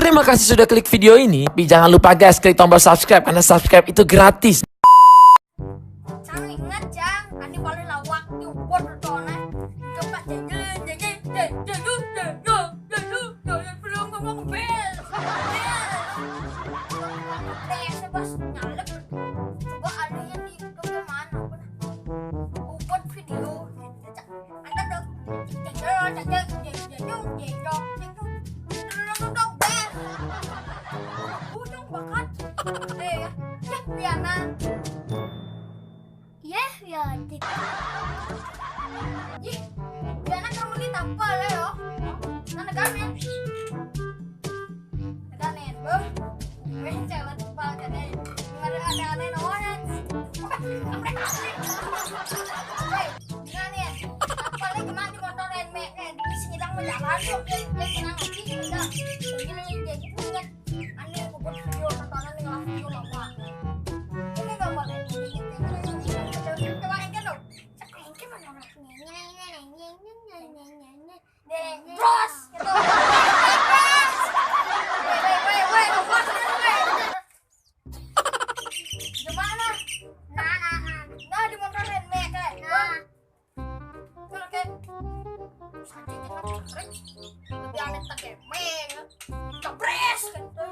Terima kasih sudah klik video ini. Tapi jangan lupa guys, klik tombol subscribe karena subscribe itu gratis. Cang ingat Cang, ini paling lawak di upor bertone. Coba belum ngomong bel. Sebas nyalep. Coba ada yang di mana? Upor video. Anda dong. Biana kamu ditampal ya lo. Neganin, gue jalan tempal jadi ada aneh noan. Neganin, tampalnya kemana di motor mek di sini sedang menjalan kok. Senang lagi udah. Begini jadi ingat aneh aku buat video tontonan nih lah video lama. Ini enggak boleh coba engke dong. Engke mana orangnya? Bros gitu. Gimana? Nah di motor mek kayak. Oke. Sakit kan. Lebih aneh tak kemeng. Capres gitu.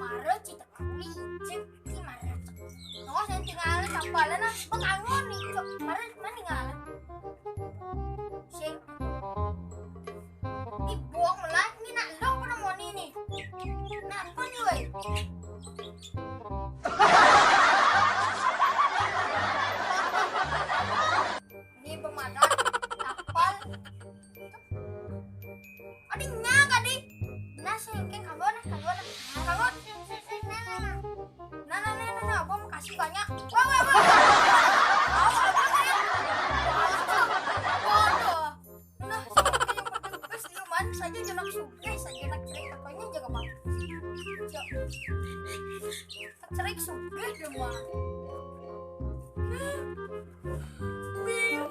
Marah cita licin si marah. Nggak saya tinggalin tampalan nah pengangon nih. Marah mana tinggalin? Sing. Dibuang melah ini nak lo pernah mau nih. Nampak nih weh. Ini pemadam tapal. Adingnya kadi. Nasi yang kamu nah, abang kasih banyak. Wah. Nah, siluman saja jenak sugih, saja nak cerik katanya jaga banget. Cerik sugih demam. Bingung.